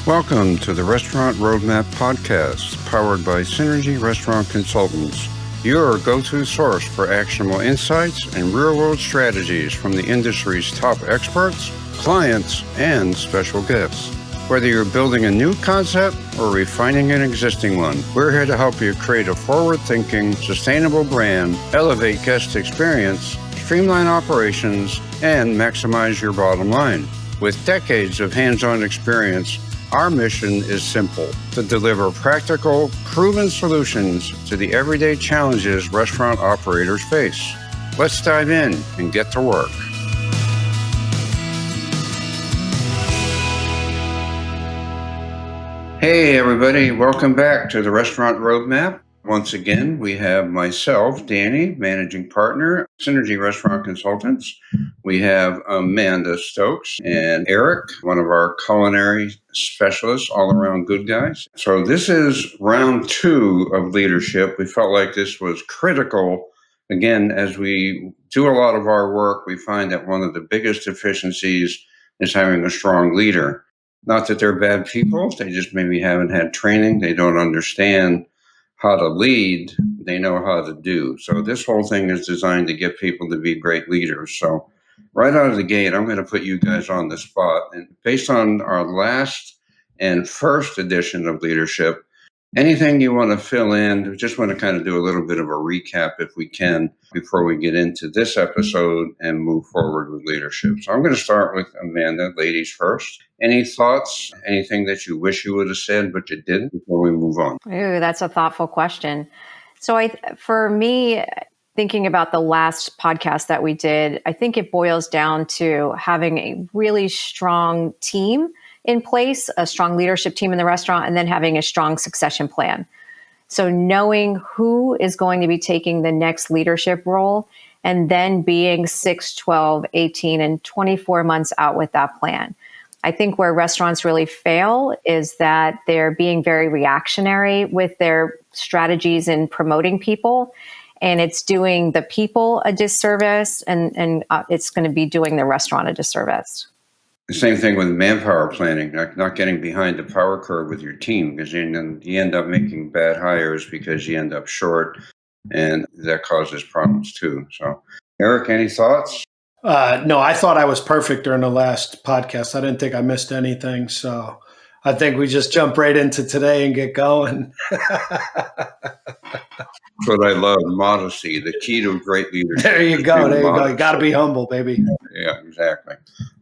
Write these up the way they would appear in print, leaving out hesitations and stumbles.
Welcome to the Restaurant Roadmap Podcast, powered by Synergy Restaurant Consultants, your go-to source for actionable insights and real-world strategies from the industry's top experts, clients, and special guests. Whether you're building a new concept or refining an existing one, we're here to help you create a forward-thinking, sustainable brand, elevate guest experience, streamline operations, and maximize your bottom line. With decades of hands-on experience, our mission is simple: to deliver practical, proven solutions to the everyday challenges restaurant operators face. Let's dive in and get to work. Hey, everybody. Welcome back to the Restaurant Roadmap. Once again, we have myself, Danny, Managing Partner, Synergy Restaurant Consultants. We have Amanda Stokes and Eric, one of our culinary specialists, all-around good guys. So this is round 2 of leadership. We felt like this was critical. Again, as we do a lot of our work, we find that one of the biggest deficiencies is having a strong leader. Not that they're bad people, they just maybe haven't had training, they don't understand how to lead, they know how to do. So this whole thing is designed to get people to be great leaders. So right out of the gate, I'm going to put you guys on the spot. And based on our last and first edition of leadership, anything you want to fill in, just want to kind of do a little bit of a recap if we can before we get into this episode and move forward with leadership. So I'm going to start with Amanda, ladies first. Any thoughts, anything that you wish you would have said but you didn't before we move on? Ooh, that's a thoughtful question. So for me, thinking about the last podcast that we did, I think it boils down to having a really strong team in place, a strong leadership team in the restaurant, and then having a strong succession plan. So knowing who is going to be taking the next leadership role, and then being 6, 12, 18, and 24 months out with that plan. I think where restaurants really fail is that they're being very reactionary with their strategies in promoting people, and it's doing the people a disservice, and it's going to be doing the restaurant a disservice. The same thing with manpower planning, not getting behind the power curve with your team, because you end up making bad hires because you end up short, and that causes problems too. So, Eric, any thoughts? No, I thought I was perfect during the last podcast. I didn't think I missed anything. So I think we just jump right into today and get going. That's what I love, modesty, the key to great leadership. There you go. You got to be humble, baby. Yeah, exactly.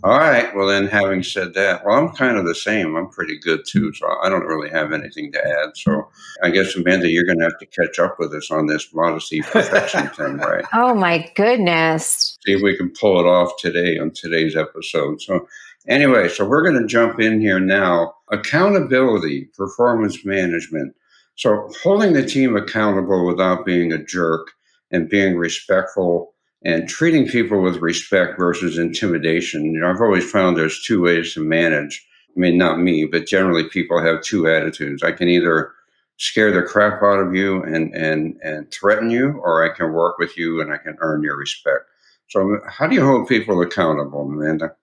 All right. Well, then, having said that, I'm kind of the same. I'm pretty good too, so I don't really have anything to add. So I guess, Amanda, you're going to have to catch up with us on this modesty perfection thing, right? Oh, my goodness. See if we can pull it off today on today's episode. So anyway, so we're going to jump in here now. Accountability, performance management. So holding the team accountable without being a jerk and being respectful and treating people with respect versus intimidation. I've always found there's 2 ways to manage. I mean, not me, but generally people have 2 attitudes. I can either scare the crap out of you and threaten you, or I can work with you and I can earn your respect. So how do you hold people accountable, Amanda?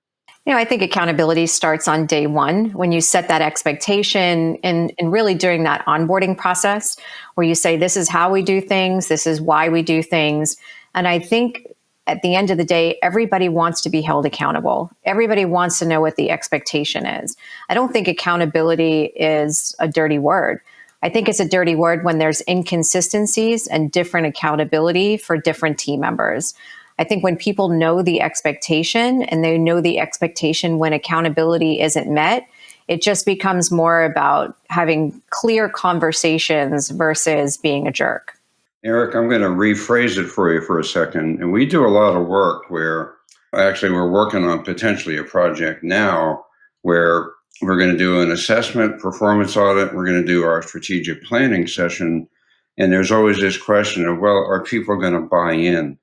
I think accountability starts on day one when you set that expectation and really during that onboarding process where you say, this is how we do things, this is why we do things. And I think at the end of the day, everybody wants to be held accountable. Everybody wants to know what the expectation is. I don't think accountability is a dirty word. I think it's a dirty word when there's inconsistencies and different accountability for different team members. I think when people know the expectation and they know the expectation when accountability isn't met, it just becomes more about having clear conversations versus being a jerk. Eric, I'm going to rephrase it for you for a second. And we do a lot of work where actually we're working on potentially a project now where we're going to do an assessment, performance audit. We're going to do our strategic planning session. And there's always this question of, well, are people going to buy in?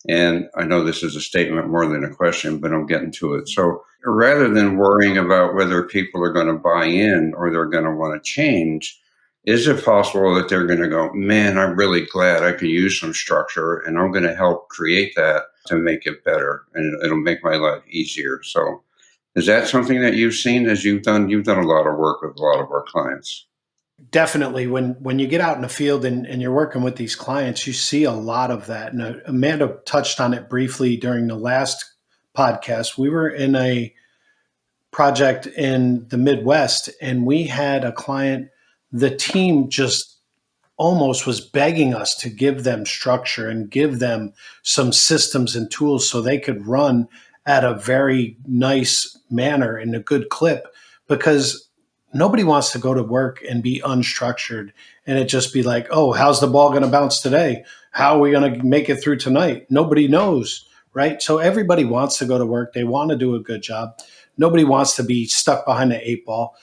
And I know this is a statement more than a question, but I'm getting to it. So rather than worrying about whether people are going to buy in or they're going to want to change, is it possible that they're going to go, man, I'm really glad I could use some structure and I'm going to help create that to make it better and it'll make my life easier. So Is that something that you've seen as you've done a lot of work with a lot of our clients? Definitely, when you get out in the field and you're working with these clients, you see a lot of that. And Amanda touched on it briefly during the last podcast. We were in a project in the Midwest, and we had a client. The team just almost was begging us to give them structure and give them some systems and tools so they could run at a very nice manner in a good clip, because nobody wants to go to work and be unstructured and it just be like, oh, how's the ball going to bounce today? How are we going to make it through tonight? Nobody knows, right? So everybody wants to go to work. They want to do a good job. Nobody wants to be stuck behind the eight ball.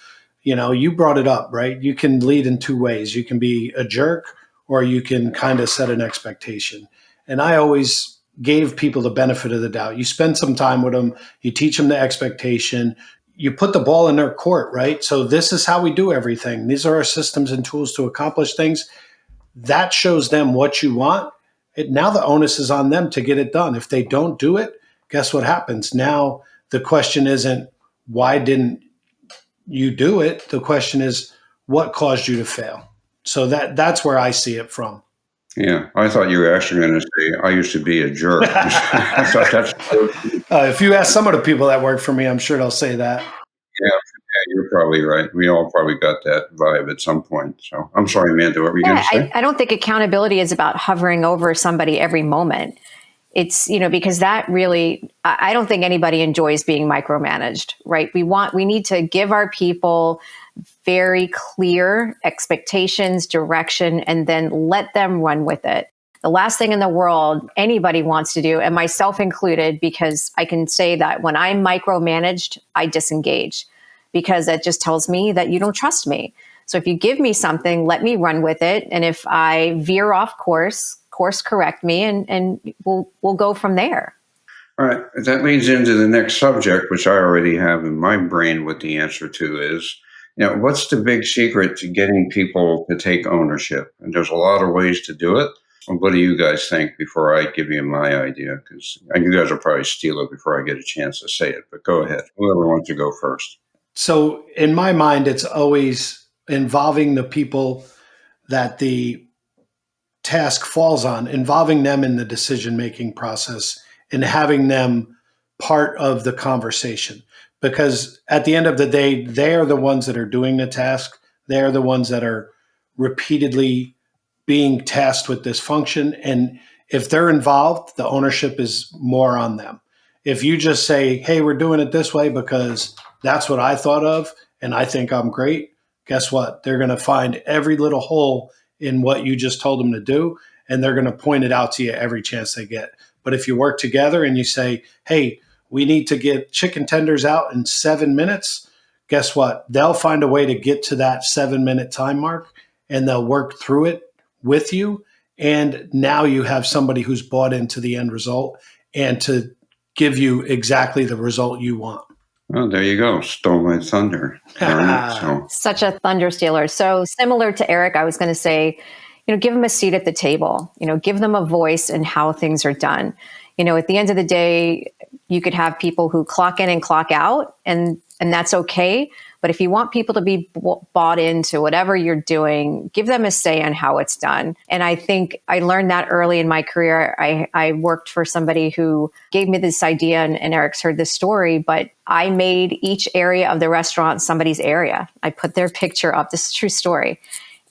You brought it up, right? You can lead in two ways. You can be a jerk, or you can kind of set an expectation. And I always gave people the benefit of the doubt. You spend some time with them, you teach them the expectation, you put the ball in their court, right? So this is how we do everything. These are our systems and tools to accomplish things. That shows them what you want. Now the onus is on them to get it done. If they don't do it, guess what happens? Now the question isn't why didn't you do it. The question is, what caused you to fail? So that's where I see it from. Yeah, I thought you were actually going to say I used to be a jerk. I thought that's If you ask some of the people that work for me, I'm sure they'll say that. yeah, yeah, you're probably right. We all probably got that vibe at some point. So I'm sorry, Amanda, what were you going Yeah, to say? I don't think accountability is about hovering over somebody every moment. It's, because that really, I don't think anybody enjoys being micromanaged, right? We need to give our people very clear expectations, direction, and then let them run with it. The last thing in the world anybody wants to do, and myself included, because I can say that when I'm micromanaged, I disengage because that just tells me that you don't trust me. So if you give me something, let me run with it. And if I veer off course correct me, and we'll go from there. All right, that leads into the next subject, which I already have in my brain what the answer to is. What's the big secret to getting people to take ownership? And there's a lot of ways to do it. What do you guys think before I give you my idea? Because you guys will probably steal it before I get a chance to say it. But go ahead. Whoever wants to go first. So in my mind, it's always involving the people that the task falls on, involving them in the decision making process and having them part of the conversation. Because at the end of the day, they are the ones that are doing the task. They are the ones that are repeatedly being tasked with this function. And if they're involved, the ownership is more on them. If you just say, hey, we're doing it this way because that's what I thought of and I think I'm great, guess what? They're going to find every little hole in what you just told them to do, and they're going to point it out to you every chance they get. But if you work together and you say, hey, we need to get chicken tenders out in 7 minutes, guess what? They'll find a way to get to that 7 minute time mark and they'll work through it with you. And now you have somebody who's bought into the end result and to give you exactly the result you want. Well, there you go. Stole my thunder. So Such a thunder stealer. So similar to Eric, I was going to say, give them a seat at the table, give them a voice in how things are done. At the end of the day, you could have people who clock in and clock out, and that's okay. But if you want people to be bought into whatever you're doing, give them a say on how it's done. And I think I learned that early in my career. I worked for somebody who gave me this idea, and Eric's heard this story, but I made each area of the restaurant somebody's area. I put their picture up. This is a true story.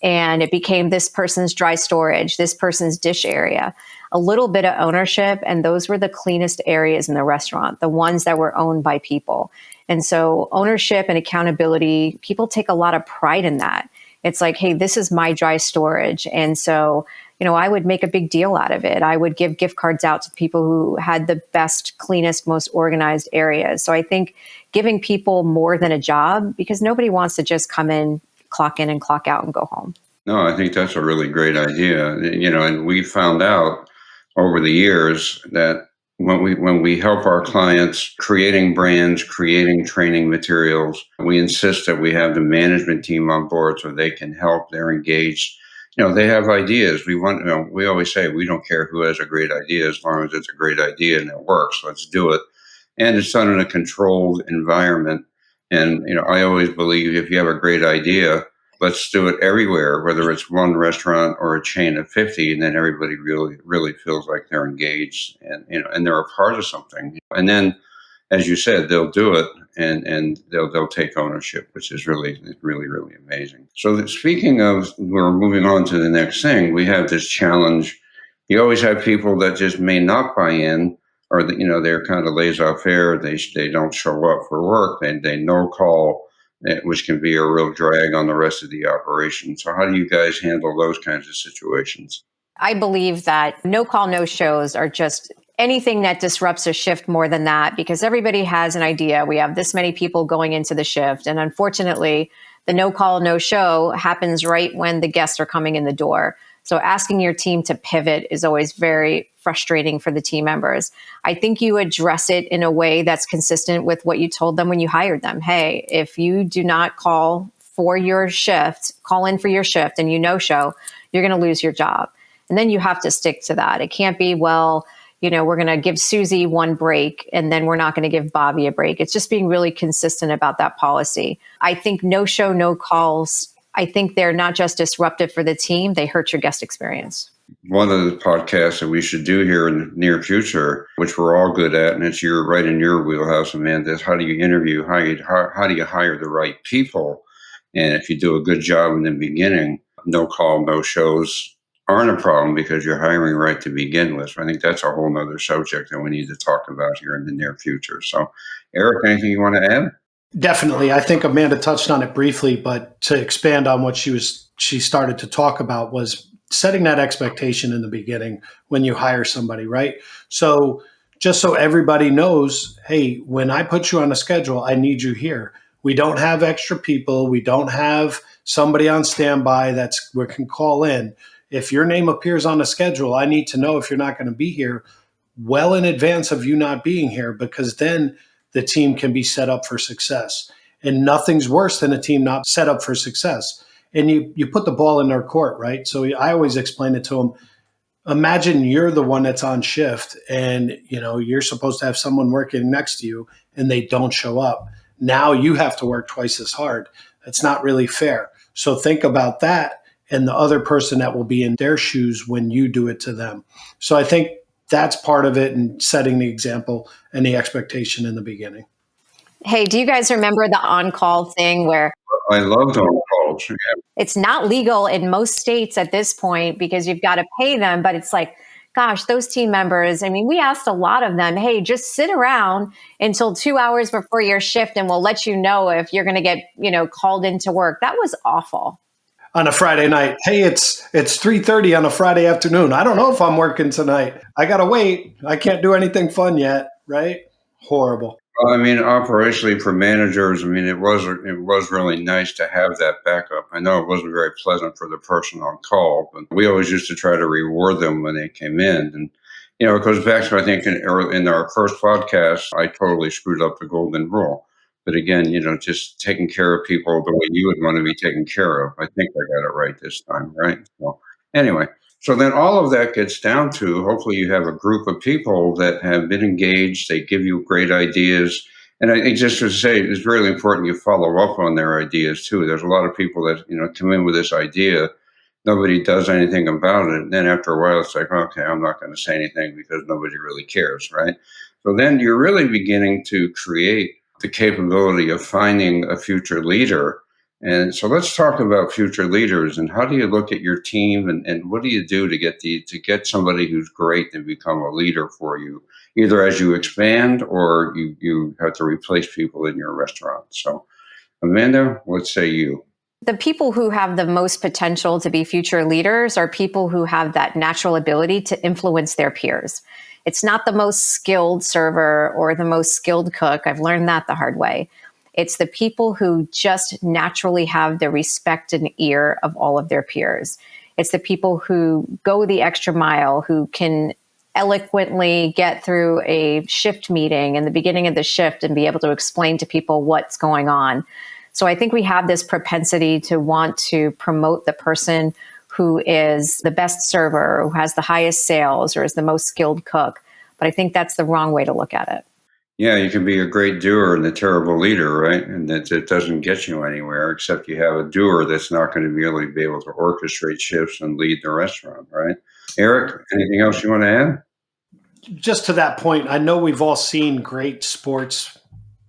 And it became this person's dry storage, this person's dish area, a little bit of ownership. And those were the cleanest areas in the restaurant, the ones that were owned by people. And so ownership and accountability, people take a lot of pride in that. It's like, hey, this is my dry storage. And so, I would make a big deal out of it. I would give gift cards out to people who had the best, cleanest, most organized areas. So I think giving people more than a job, because nobody wants to just come in and clock out and go home. no, I think that's a really great idea. And we found out over the years that when we help our clients creating brands, creating training materials, we insist that we have the management team on board so they can help. They're engaged. They have ideas. We always say we don't care who has a great idea as long as it's a great idea and it works. Let's do it. and it's done in a controlled environment. And I always believe if you have a great idea, let's do it everywhere, whether it's one restaurant or a chain of 50, and then everybody really, really feels like they're engaged and they're a part of something. And then, as you said, they'll do it and they'll take ownership, which is really, really, really amazing. So speaking of, we're moving on to the next thing. We have this challenge. You always have people that just may not buy in, or that they're kind of laissez-faire. They don't show up for work. They no call, which can be a real drag on the rest of the operation. So how do you guys handle those kinds of situations? I believe that no call, no shows are just anything that disrupts a shift more than that, because everybody has an idea. We have this many people going into the shift. And unfortunately, the no call, no show happens right when the guests are coming in the door. So asking your team to pivot is always very frustrating for the team members. I think you address it in a way that's consistent with what you told them when you hired them. Hey, if you do not call for your shift, call in for your shift and you no show, you're going to lose your job. And then you have to stick to that. It can't be, well, we're going to give Susie one break and then we're not going to give Bobby a break. It's just being really consistent about that policy. I think no show, no calls, I think they're not just disruptive for the team, they hurt your guest experience. One of the podcasts that we should do here in the near future, which we're all good at, and it's right in your wheelhouse, Amanda, is how do you interview, how do you hire the right people? And if you do a good job in the beginning, no call, no shows aren't a problem because you're hiring right to begin with. So I think that's a whole nother subject that we need to talk about here in the near future. So, Eric, anything you want to add? Definitely. I think Amanda touched on it briefly, but to expand on what she started to talk about was setting that expectation in the beginning when you hire somebody, right? So just so everybody knows, hey, when I put you on a schedule, I need you here. We don't have extra people. We don't have somebody on standby that's we can call in. If your name appears on the schedule, I need to know if you're not going to be here well in advance of you not being here, because then the team can be set up for success. And nothing's worse than a team not set up for success. And you put the ball in their court, right? So I always explain it to them. Imagine you're the one that's on shift and you're supposed to have someone working next to you and they don't show up. Now you have to work twice as hard. That's not really fair. So think about that and the other person that will be in their shoes when you do it to them. So I think that's part of it, and setting the example and the expectation in the beginning. Hey, do you guys remember the on-call thing where I loved on calls. Yeah. it's not legal in most states at this point because you've got to pay them, but it's like, gosh, those team members, I mean, we asked a lot of them, hey, just sit around until 2 hours before your shift and we'll let you know if you're going to get, called into work. That was awful. On a Friday night, hey, it's 3:30 on a Friday afternoon. I don't know if I'm working tonight. I gotta wait. I can't do anything fun yet, right? Horrible. Well, I mean, operationally for managers, I mean, it was really nice to have that backup. I know it wasn't very pleasant for the person on call, but we always used to try to reward them when they came in. And it goes back to, I think, in our first podcast, I totally screwed up the golden rule. But again, just taking care of people the way you would want to be taken care of. I think I got it right this time, right? So anyway, so then all of that gets down to, hopefully you have a group of people that have been engaged, they give you great ideas. And I think, just to say, it's really important you follow up on their ideas too. There's a lot of people that, come in with this idea, nobody does anything about it. And then after a while, it's like, okay, I'm not going to say anything because nobody really cares, right? So then you're really beginning to create the capability of finding a future leader. And so let's talk about future leaders and how do you look at your team and what do you do to get somebody who's great to become a leader for you, either as you expand or you have to replace people in your restaurant. So Amanda, what say you? The people who have the most potential to be future leaders are people who have that natural ability to influence their peers. It's not the most skilled server or the most skilled cook. I've learned that the hard way. It's the people who just naturally have the respect and ear of all of their peers. It's the people who go the extra mile, who can eloquently get through a shift meeting in the beginning of the shift and be able to explain to people what's going on. So I think we have this propensity to want to promote the person who is the best server, who has the highest sales, or is the most skilled cook. But I think that's the wrong way to look at it. Yeah, you can be a great doer and a terrible leader, right? And that it doesn't get you anywhere, except you have a doer that's not going to really be able to orchestrate shifts and lead the restaurant, right? Eric, anything else you want to add? Just to that point, I know we've all seen great sports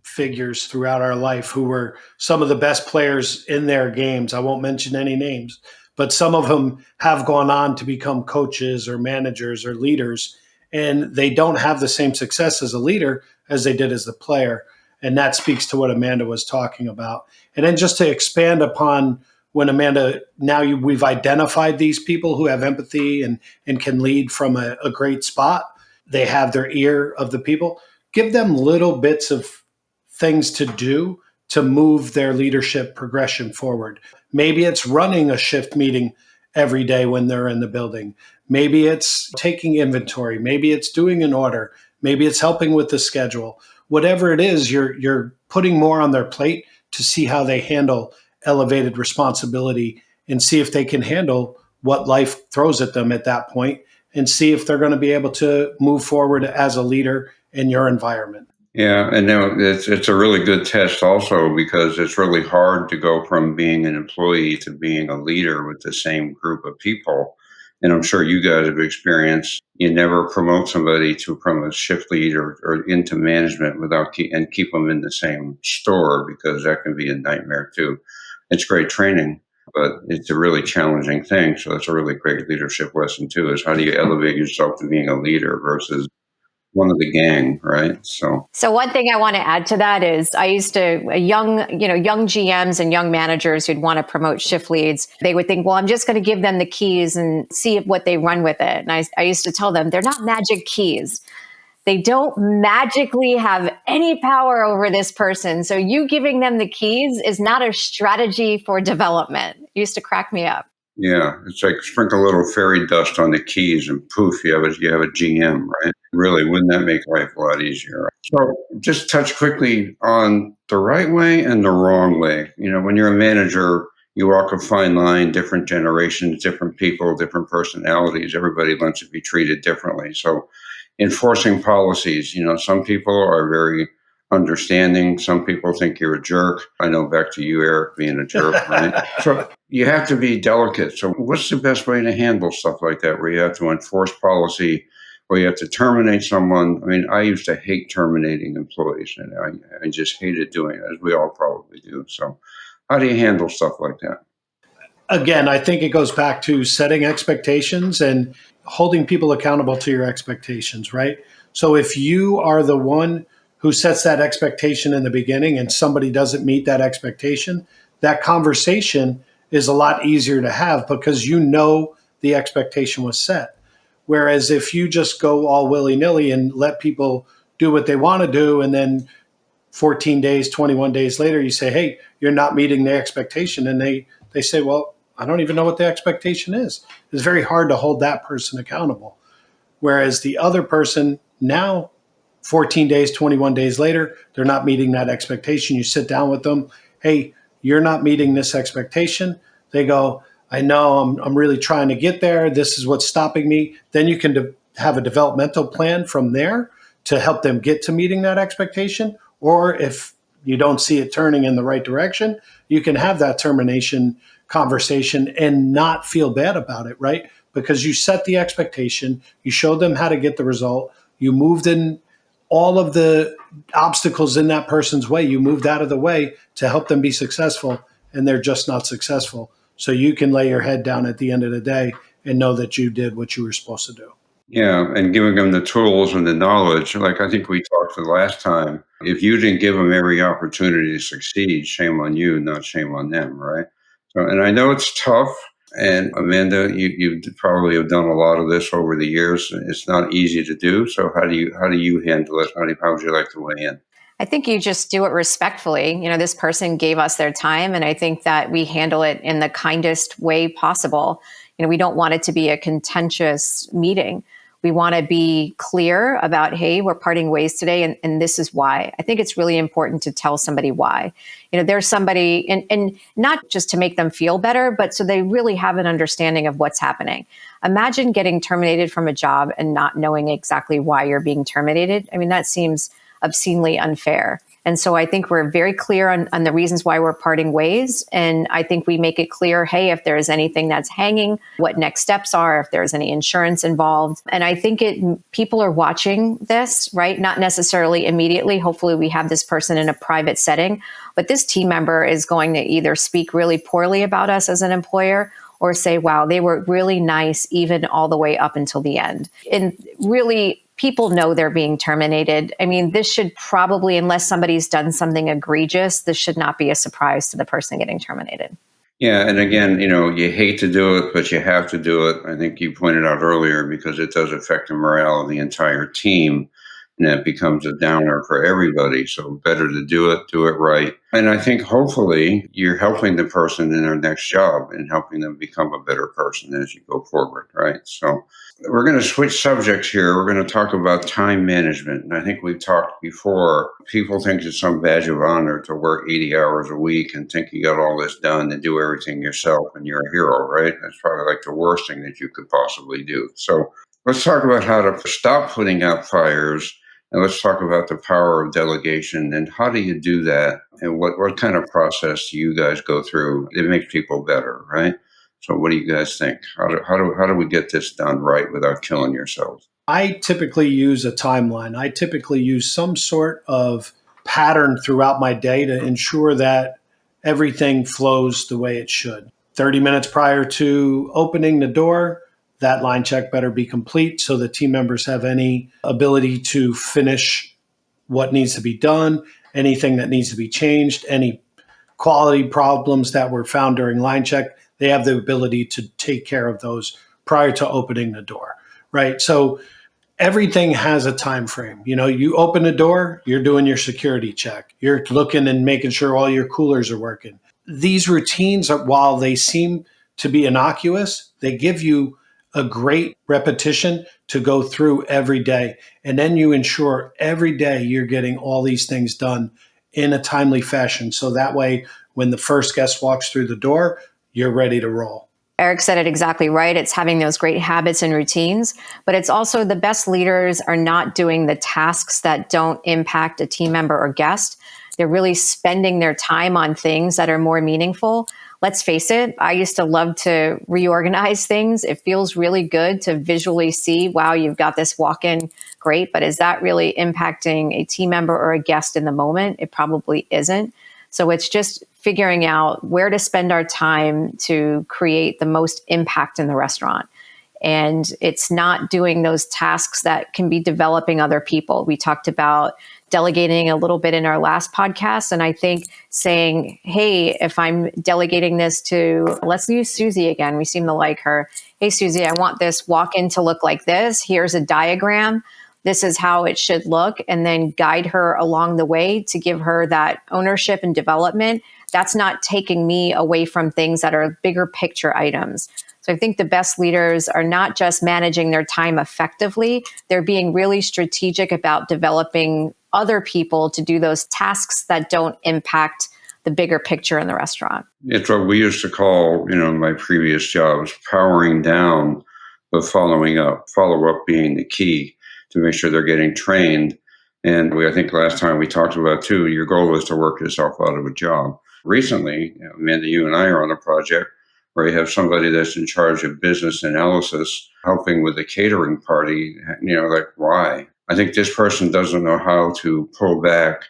figures throughout our life who were some of the best players in their games. I won't mention any names, but some of them have gone on to become coaches or managers or leaders, and they don't have the same success as a leader as they did as the player. And that speaks to what Amanda was talking about. And then just to expand upon when Amanda, we've identified these people who have empathy and can lead from a great spot. They have their ear of the people. Give them little bits of things to do to move their leadership progression forward. Maybe it's running a shift meeting every day when they're in the building. Maybe it's taking inventory. Maybe it's doing an order. Maybe it's helping with the schedule. Whatever it is, you're putting more on their plate to see how they handle elevated responsibility and see if they can handle what life throws at them at that point and see if they're going to be able to move forward as a leader in your environment. Yeah, and now it's a really good test also because it's really hard to go from being an employee to being a leader with the same group of people. And I'm sure you guys have experienced you never promote somebody to from a shift lead or into management without keep them in the same store because that can be a nightmare too. It's great training, but it's a really challenging thing. So it's a really great leadership lesson too. Is how do you elevate yourself to being a leader versus one of the gang, right? So So one thing I want to add to that is I used to young GMs and young managers who'd want to promote shift leads. They would think, well, I'm just going to give them the keys and see what they run with it. And I used to tell them they're not magic keys. They don't magically have any power over this person. So you giving them the keys is not a strategy for development. It used to crack me up. yeah, it's like sprinkle a little fairy dust on the keys and poof, you have a GM, right? Really, wouldn't that make life a lot easier? So just touch quickly on the right way and the wrong way. When you're a manager, you walk a fine line, different generations, different people, different personalities. Everybody wants to be treated differently. So enforcing policies, some people are very understanding. Some people think you're a jerk. I know back to you, Eric, being a jerk, right? So you have to be delicate. So what's the best way to handle stuff like that where you have to enforce policy, where you have to terminate someone? I mean, I used to hate terminating employees, and I just hated doing it, as we all probably do. So how do you handle stuff like that? Again, I think it goes back to setting expectations and holding people accountable to your expectations, right? So if you are the one who sets that expectation in the beginning and somebody doesn't meet that expectation, that conversation is a lot easier to have because you know the expectation was set. Whereas if you just go all willy nilly and let people do what they want to do, and then 14 days, 21 days later, you say, hey, you're not meeting the expectation. And they say, well, I don't even know what the expectation is. It's very hard to hold that person accountable. Whereas the other person now, 14 days, 21 days later, they're not meeting that expectation. You sit down with them. Hey, you're not meeting this expectation. They go, I know I'm really trying to get there. This is what's stopping me. Then you can have a developmental plan from there to help them get to meeting that expectation. Or if you don't see it turning in the right direction, you can have that termination conversation and not feel bad about it, right? Because you set the expectation, you showed them how to get the result, you moved in all of the obstacles in that person's way, you moved out of the way to help them be successful, and they're just not successful. So you can lay your head down at the end of the day and know that you did what you were supposed to do. Yeah, and giving them the tools and the knowledge. Like I think we talked the last time. If you didn't give them every opportunity to succeed, shame on you, not shame on them, right? So, and I know it's tough. And Amanda, you probably have done a lot of this over the years. It's not easy to do. So how do you handle it? How would you like to weigh in? I think you just do it respectfully. This person gave us their time, and I think that we handle it in the kindest way possible. We don't want it to be a contentious meeting. We want to be clear about, hey, we're parting ways today, and this is why. I think it's really important to tell somebody why. There's somebody, and not just to make them feel better, but so they really have an understanding of what's happening. Imagine getting terminated from a job and not knowing exactly why you're being terminated. I mean, that seems obscenely unfair. And so I think we're very clear on the reasons why we're parting ways. And I think we make it clear, hey, if there's anything that's hanging, what next steps are, if there's any insurance involved. And I think people are watching this, right? Not necessarily immediately. Hopefully we have this person in a private setting, but this team member is going to either speak really poorly about us as an employer or say, wow, they were really nice, even all the way up until the end. And really, people know they're being terminated. I mean, this should probably, unless somebody's done something egregious, this should not be a surprise to the person getting terminated. Yeah, and again, you hate to do it, but you have to do it. I think you pointed out earlier because it does affect the morale of the entire team, and that becomes a downer for everybody. So better to do it right. And I think hopefully you're helping the person in their next job and helping them become a better person as you go forward, right? So we're going to switch subjects here. We're going to talk about time management. And I think we've talked before. People think it's some badge of honor to work 80 hours a week and think you got all this done and do everything yourself and you're a hero, right? That's probably like the worst thing that you could possibly do. So let's talk about how to stop putting out fires. And let's talk about the power of delegation and how do you do that? And what kind of process do you guys go through? It makes people better, right? So what do you guys think? How do we get this done right without killing yourselves? I typically use a timeline. I typically use some sort of pattern throughout my day to ensure that everything flows the way it should. 30 minutes prior to opening the door, that line check better be complete so the team members have any ability to finish what needs to be done, anything that needs to be changed, any quality problems that were found during line check. They have the ability to take care of those prior to opening the door, right? So everything has a time frame. You open the door, you're doing your security check. You're looking and making sure all your coolers are working. These routines, while they seem to be innocuous, they give you a great repetition to go through every day. And then you ensure every day you're getting all these things done in a timely fashion. So that way, when the first guest walks through the door, you're ready to roll. Eric said it exactly right. It's having those great habits and routines, but it's also the best leaders are not doing the tasks that don't impact a team member or guest. They're really spending their time on things that are more meaningful. Let's face it, I used to love to reorganize things. It feels really good to visually see, wow, you've got this walk-in, great, but is that really impacting a team member or a guest in the moment? It probably isn't. So it's just figuring out where to spend our time to create the most impact in the restaurant. And it's not doing those tasks that can be developing other people. We talked about delegating a little bit in our last podcast. And I think saying, hey, if I'm delegating this to, let's use Susie again. We seem to like her. Hey, Susie, I want this walk-in to look like this. Here's a diagram. This is how it should look, and then guide her along the way to give her that ownership and development. That's not taking me away from things that are bigger picture items. So I think the best leaders are not just managing their time effectively, they're being really strategic about developing other people to do those tasks that don't impact the bigger picture in the restaurant. It's what we used to call, my previous jobs, powering down, but following up, follow up being the key to make sure they're getting trained. And I think last time we talked about too, your goal is to work yourself out of a job. Recently, Amanda, you and I are on a project where you have somebody that's in charge of business analysis, helping with the catering party. Like why? I think this person doesn't know how to pull back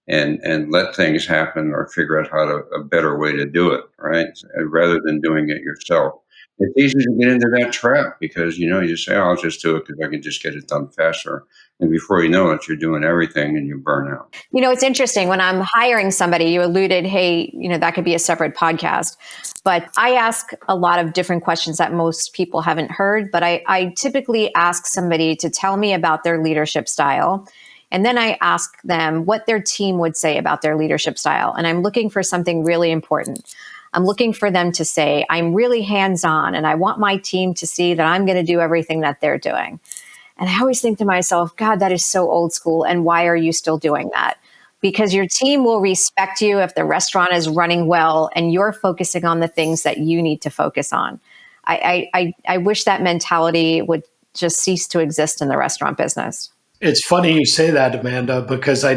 and let things happen or figure out a better way to do it, right? Rather than doing it yourself. It's easy to get into that trap because, you say, oh, I'll just do it because I can just get it done faster. And before you know it, you're doing everything and you burn out. It's interesting when I'm hiring somebody, you alluded, hey, that could be a separate podcast. But I ask a lot of different questions that most people haven't heard. But I typically ask somebody to tell me about their leadership style. And then I ask them what their team would say about their leadership style. And I'm looking for something really important. I'm looking for them to say, I'm really hands-on and I want my team to see that I'm going to do everything that they're doing. And I always think to myself, God, that is so old school. And why are you still doing that? Because your team will respect you if the restaurant is running well and you're focusing on the things that you need to focus on. I wish that mentality would just cease to exist in the restaurant business. It's funny you say that, Amanda, because I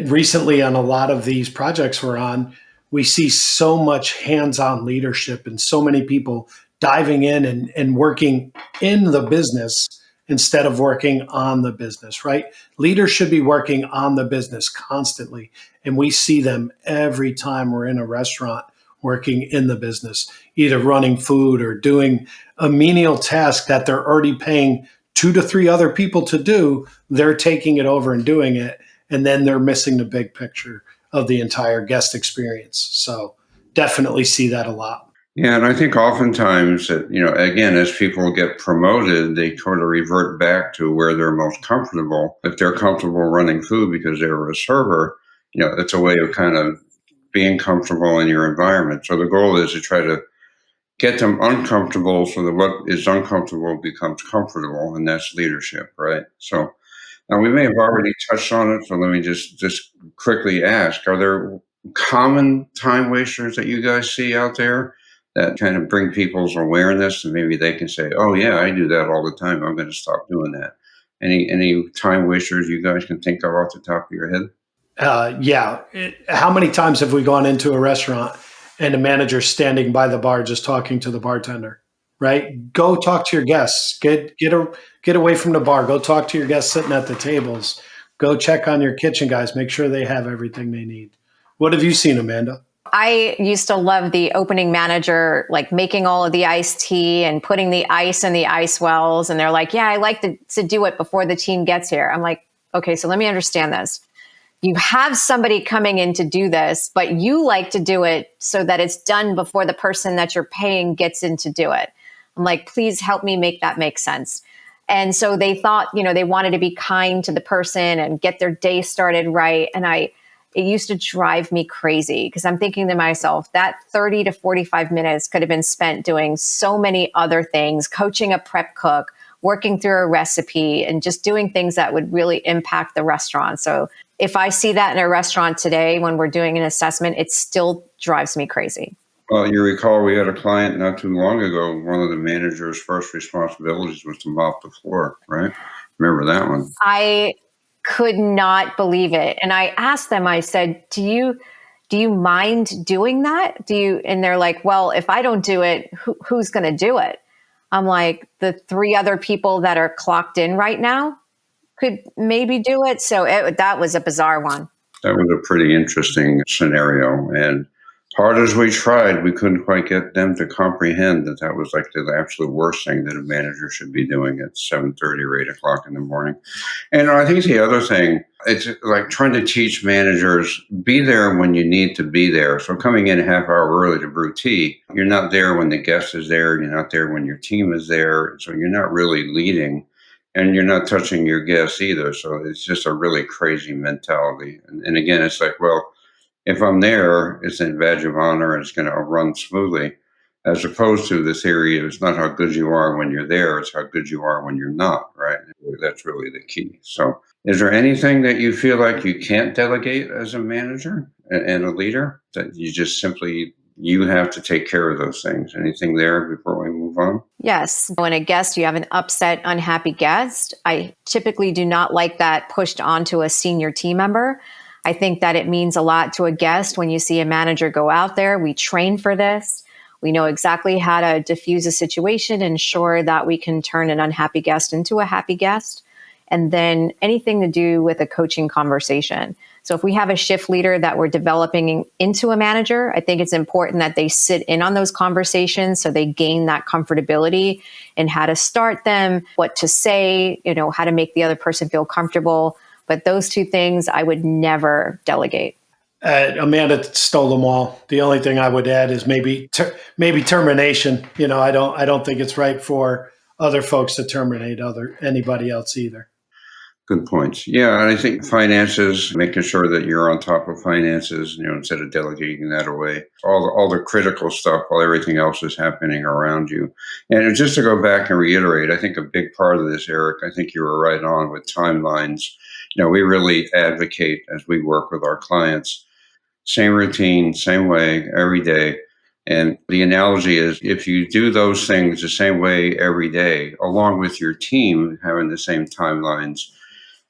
recently on a lot of these projects we're on, we see so much hands-on leadership and so many people diving in and working in the business instead of working on the business, right? Leaders should be working on the business constantly. And we see them every time we're in a restaurant working in the business, either running food or doing a menial task that they're already paying 2 to 3 other people to do. They're taking it over and doing it, and then they're missing the big picture of the entire guest experience. So definitely see that a lot. Yeah, and I think oftentimes that, again, as people get promoted, they sort of revert back to where they're most comfortable. If they're comfortable running food because they were a server, it's a way of kind of being comfortable in your environment. So the goal is to try to get them uncomfortable so that what is uncomfortable becomes comfortable, and that's leadership, right? So now we may have already touched on it, so let me just quickly ask: are there common time wasters that you guys see out there that kind of bring people's awareness, and maybe they can say, "Oh yeah, I do that all the time. I'm going to stop doing that." Any time wasters you guys can think of off the top of your head? Yeah. How many times have we gone into a restaurant and the manager's standing by the bar just talking to the bartender? Right? Go talk to your guests. Get away from the bar. Go talk to your guests sitting at the tables. Go check on your kitchen guys. Make sure they have everything they need. What have you seen, Amanda? I used to love the opening manager, like making all of the iced tea and putting the ice in the ice wells. And they're like, yeah, I like to do it before the team gets here. I'm like, okay, so let me understand this. You have somebody coming in to do this, but you like to do it so that it's done before the person that you're paying gets in to do it. I'm like, please help me make that make sense. And so they thought, they wanted to be kind to the person and get their day started right. And it used to drive me crazy because I'm thinking to myself, that 30 to 45 minutes could have been spent doing so many other things, coaching a prep cook, working through a recipe, and just doing things that would really impact the restaurant. So if I see that in a restaurant today when we're doing an assessment, it still drives me crazy. Well, you recall we had a client not too long ago. One of the manager's first responsibilities was to mop the floor, right? Remember that one? I could not believe it. And I asked them, I said, do you mind doing that? And they're like, well, if I don't do it, who's going to do it? I'm like, the 3 other people that are clocked in right now could maybe do it. So that was a bizarre one. That was a pretty interesting scenario. And hard as we tried, we couldn't quite get them to comprehend that that was like the absolute worst thing that a manager should be doing at 7:30 or 8 o'clock in the morning. And I think the other thing, it's like trying to teach managers be there when you need to be there. So coming in a half hour early to brew tea, you're not there when the guest is there. You're not there when your team is there. So you're not really leading, and you're not touching your guests either. So it's just a really crazy mentality. And again, it's like, well, if I'm there, it's a badge of honor and it's going to run smoothly, as opposed to the theory of it's not how good you are when you're there, it's how good you are when you're not, right? That's really the key. So, is there anything that you feel like you can't delegate as a manager and a leader that you just simply you have to take care of those things? Anything there before we move on? Yes. When a guest, you have an upset, unhappy guest, I typically do not like that pushed onto a senior team member. I think that it means a lot to a guest when you see a manager go out there. We train for this. We know exactly how to diffuse a situation, ensure that we can turn an unhappy guest into a happy guest. And then anything to do with a coaching conversation. So if we have a shift leader that we're developing into a manager, I think it's important that they sit in on those conversations so they gain that comfortability in how to start them, what to say, how to make the other person feel comfortable. But those 2 things I would never delegate. Amanda stole them all. The only thing I would add is maybe termination. I don't think it's right for other folks to terminate anybody else either. Good points. Yeah, and I think finances, making sure that you're on top of finances, instead of delegating that away. All the critical stuff while everything else is happening around you. And just to go back and reiterate, I think a big part of this, Eric, I think you were right on with timelines. We really advocate as we work with our clients, same routine, same way, every day. And the analogy is if you do those things the same way every day, along with your team having the same timelines,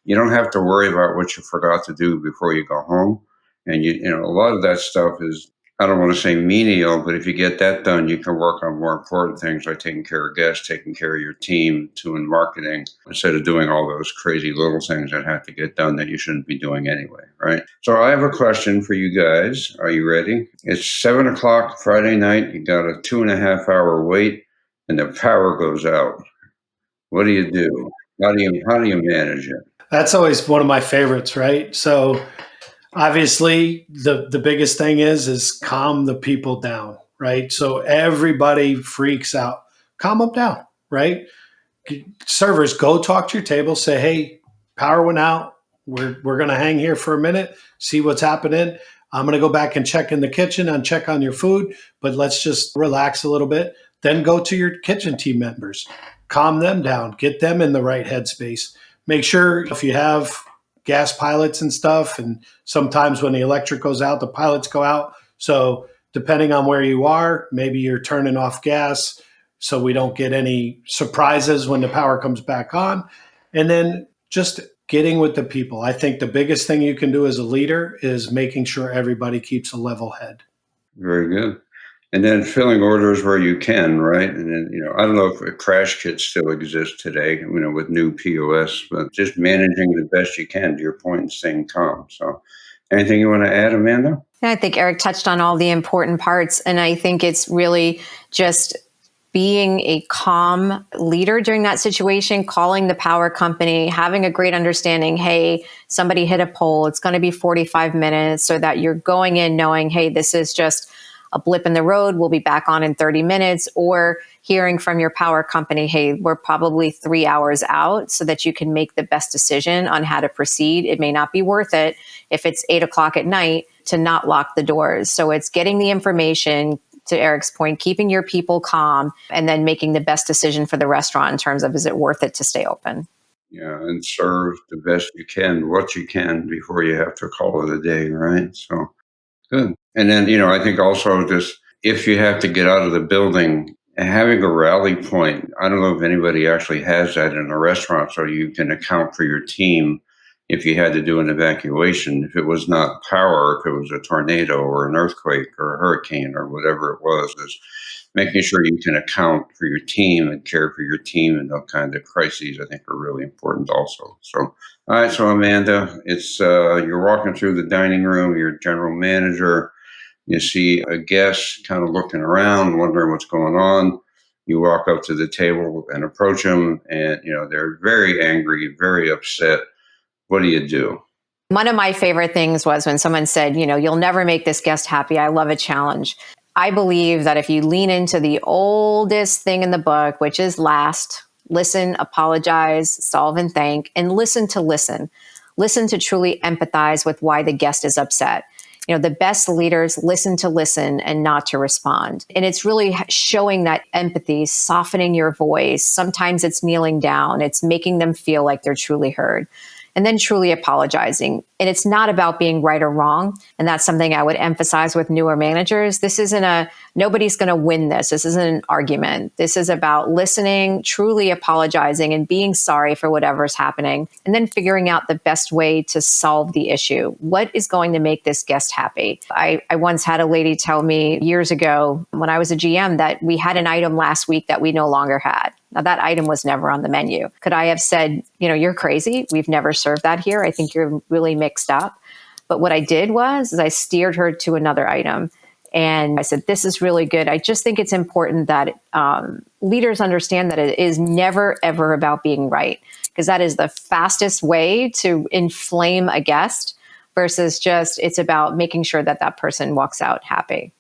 You don't have to worry about what you forgot to do before you go home. And a lot of that stuff is, I don't want to say menial, but if you get that done, you can work on more important things like taking care of guests, taking care of your team, doing marketing, instead of doing all those crazy little things that have to get done that you shouldn't be doing anyway, right? So I have a question for you guys. Are you ready? It's 7 o'clock Friday night. You got a 2.5 hour wait, and the power goes out. What do you do? How do you manage it? That's always one of my favorites, right? So obviously the biggest thing is calm the people down, right? So everybody freaks out. Calm them down, right? Servers, go talk to your table, say, hey, power went out. We're gonna hang here for a minute, see what's happening. I'm gonna go back and check in the kitchen and check on your food, but let's just relax a little bit. Then go to your kitchen team members, calm them down, get them in the right headspace. Make sure if you have gas pilots and stuff, and sometimes when the electric goes out, the pilots go out. So depending on where you are, maybe you're turning off gas so we don't get any surprises when the power comes back on. And then just getting with the people. I think the biggest thing you can do as a leader is making sure everybody keeps a level head. Very good. And then filling orders where you can, right? And then, I don't know if a crash kit still exists today, with new POS, but just managing the best you can, to your point, and staying calm. So, anything you want to add, Amanda? Yeah, I think Eric touched on all the important parts. And I think it's really just being a calm leader during that situation, calling the power company, having a great understanding, hey, somebody hit a pole, it's going to be 45 minutes, so that you're going in knowing, hey, this is just a blip in the road, we'll be back on in 30 minutes, or hearing from your power company, hey, we're probably 3 hours out, so that you can make the best decision on how to proceed. It may not be worth it if it's 8 o'clock at night to not lock the doors. So it's getting the information, to Eric's point, keeping your people calm, and then making the best decision for the restaurant in terms of, is it worth it to stay open? Yeah, and serve the best you can, what you can, before you have to call it a day, right? So, good. And then, I think also just, if you have to get out of the building, having a rally point. I don't know if anybody actually has that in a restaurant, so you can account for your team if you had to do an evacuation. If it was not power, if it was a tornado or an earthquake or a hurricane or whatever it was, is making sure you can account for your team and care for your team in those kinds of crises, I think, are really important also. So, all right, so Amanda, it's you're walking through the dining room, you're general manager, you see a guest kind of looking around, wondering what's going on. You walk up to the table and approach them, and they're very angry, very upset. What do you do? One of my favorite things was when someone said, you'll never make this guest happy. I love a challenge. I believe that if you lean into the oldest thing in the book, which is last, listen, apologize, solve, and thank, and listen to listen. Listen to truly empathize with why the guest is upset. The best leaders listen to listen and not to respond. And it's really showing that empathy, softening your voice. Sometimes it's kneeling down. It's making them feel like they're truly heard. And then truly apologizing. And it's not about being right or wrong. And that's something I would emphasize with newer managers. This isn't nobody's going to win this. This isn't an argument. This is about listening, truly apologizing, and being sorry for whatever's happening. And then figuring out the best way to solve the issue. What is going to make this guest happy? I once had a lady tell me years ago when I was a GM that we had an item last week that we no longer had. Now, that item was never on the menu. Could I have said, you're crazy. We've never served that here. I think you're really mixed up. But what I did was I steered her to another item. And I said, this is really good. I just think it's important that leaders understand that it is never, ever about being right, because that is the fastest way to inflame a guest versus just it's about making sure that that person walks out happy.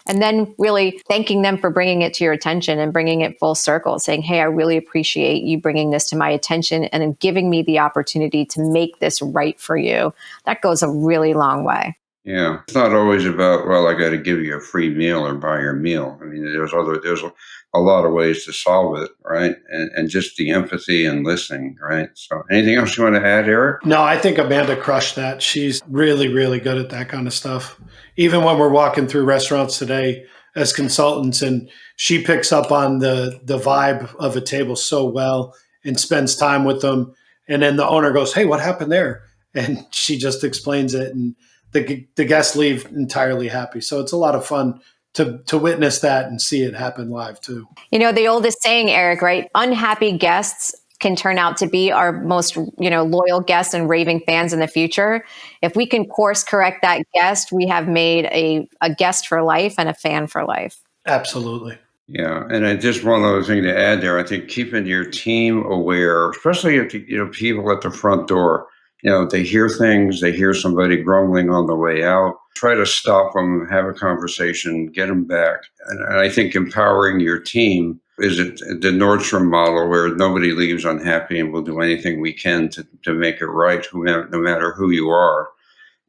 And then really thanking them for bringing it to your attention and bringing it full circle, saying, hey, I really appreciate you bringing this to my attention and giving me the opportunity to make this right for you. That goes a really long way. Yeah, it's not always about, well, I got to give you a free meal or buy your meal. I mean, there's a lot of ways to solve it, right? And just the empathy and listening, right? So, anything else you want to add, Eric? No, I think Amanda crushed that. She's really, really good at that kind of stuff. Even when we're walking through restaurants today as consultants, and she picks up on the vibe of a table so well and spends time with them. And then the owner goes, "Hey, what happened there?" And she just explains it, and the guests leave entirely happy. So it's a lot of fun to witness that and see it happen live too. The oldest saying, Eric, right? Unhappy guests can turn out to be our most, loyal guests and raving fans in the future. If we can course correct that guest, we have made a guest for life and a fan for life. Absolutely. Yeah, and I just one other thing to add there. I think keeping your team aware, especially if people at the front door, they hear things, they hear somebody grumbling on the way out. Try to stop them, have a conversation, get them back. And I think empowering your team is it the Nordstrom model where nobody leaves unhappy, and we'll do anything we can to make it right, no matter who you are.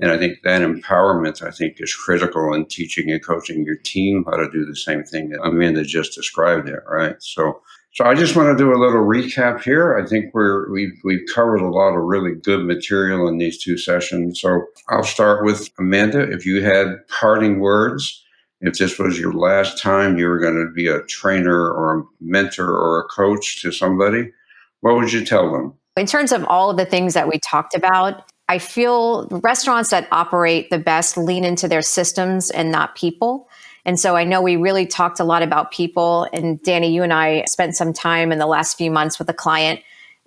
And I think that empowerment, I think, is critical in teaching and coaching your team how to do the same thing that Amanda just described there, right? So I just want to do a little recap here. I think we've covered a lot of really good material in these two sessions. So I'll start with Amanda. If you had parting words, if this was your last time you were going to be a trainer or a mentor or a coach to somebody, what would you tell them? In terms of all of the things that we talked about, I feel restaurants that operate the best lean into their systems and not people. And so I know we really talked a lot about people. And Danny, you and I spent some time in the last few months with a client,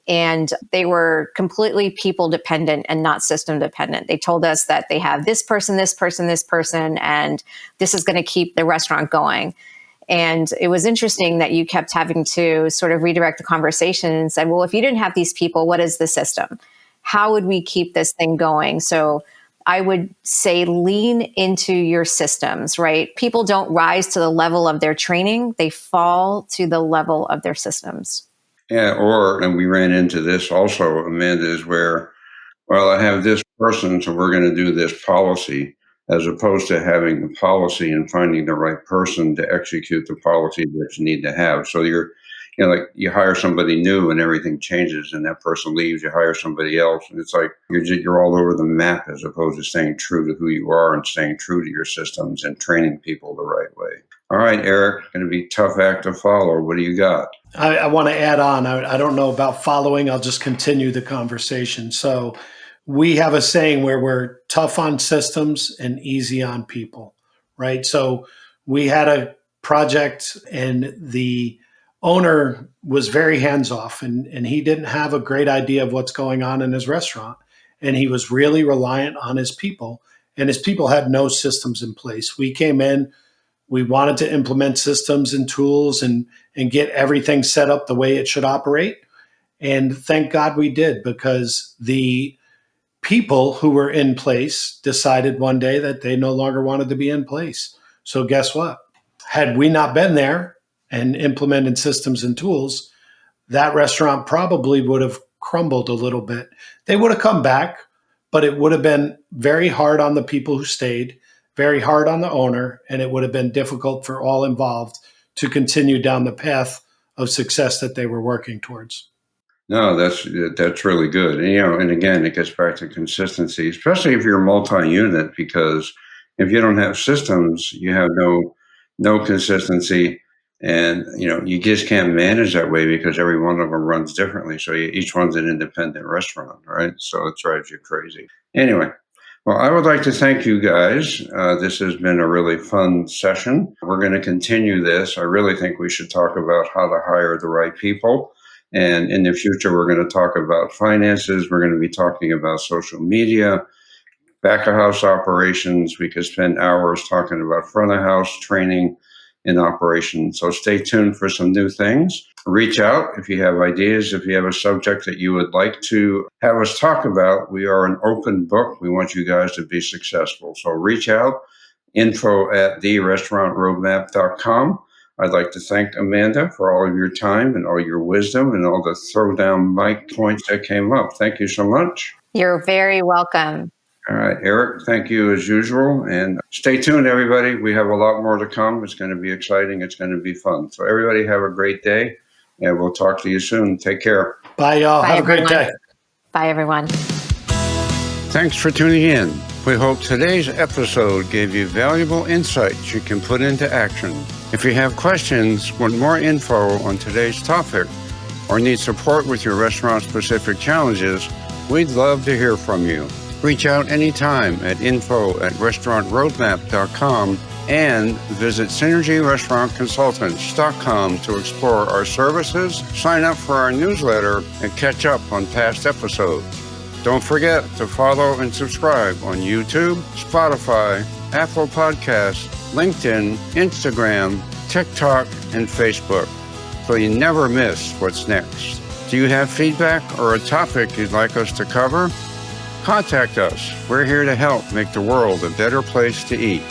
and they were completely people dependent and not system dependent. They told us that they have this person, this person, this person, and this is going to keep the restaurant going. And it was interesting that you kept having to sort of redirect the conversation and said, well, if you didn't have these people, what is the system? How would we keep this thing going? So I would say lean into your systems, right? People don't rise to the level of their training. They fall to the level of their systems. Yeah, and we ran into this also, Amanda, is where, well, I have this person, so we're going to do this policy, as opposed to having the policy and finding the right person to execute the policy that you need to have. So like you hire somebody new and everything changes and that person leaves, you hire somebody else. And it's like you're all over the map as opposed to staying true to who you are and staying true to your systems and training people the right way. All right, Eric, going to be a tough act to follow. What do you got? I want to add on. I don't know about following. I'll just continue the conversation. So we have a saying where we're tough on systems and easy on people, right? So we had a project and the owner was very hands off, and he didn't have a great idea of what's going on in his restaurant. And he was really reliant on his people, and his people had no systems in place. We came in, we wanted to implement systems and tools and get everything set up the way it should operate. And thank God we did, because the people who were in place decided one day that they no longer wanted to be in place. So guess what? Had we not been there and implemented systems and tools, that restaurant probably would have crumbled a little bit. They would have come back, but it would have been very hard on the people who stayed, very hard on the owner, and it would have been difficult for all involved to continue down the path of success that they were working towards. No, that's really good. And again, it gets back to consistency, especially if you're multi-unit, because if you don't have systems, you have no consistency, and you just can't manage that way because every one of them runs differently. So each one's an independent restaurant, right? So it drives you crazy. Anyway, well, I would like to thank you guys. This has been a really fun session. We're going to continue this. I really think we should talk about how to hire the right people. And in the future, we're going to talk about finances. We're going to be talking about social media, back of house operations. We could spend hours talking about front of house training and operations. So stay tuned for some new things. Reach out if you have ideas, if you have a subject that you would like to have us talk about. We are an open book. We want you guys to be successful. So reach out, info@therestaurantroadmap.com. I'd like to thank Amanda for all of your time and all your wisdom and all the throwdown mic points that came up. Thank you so much. You're very welcome. All right, Eric, thank you as usual. And stay tuned, everybody. We have a lot more to come. It's going to be exciting. It's going to be fun. So everybody have a great day, and we'll talk to you soon. Take care. Bye, y'all. Bye, have everyone. a great day. Bye, everyone. Thanks for tuning in. We hope today's episode gave you valuable insights you can put into action. If you have questions or more info on today's topic, or need support with your restaurant-specific challenges, we'd love to hear from you. Reach out anytime at info@restaurantroadmap.com and visit synergyrestaurantconsultants.com to explore our services, sign up for our newsletter, and catch up on past episodes. Don't forget to follow and subscribe on YouTube, Spotify, Apple Podcasts, LinkedIn, Instagram, TikTok, and Facebook, so you never miss what's next. Do you have feedback or a topic you'd like us to cover? Contact us. We're here to help make the world a better place to eat.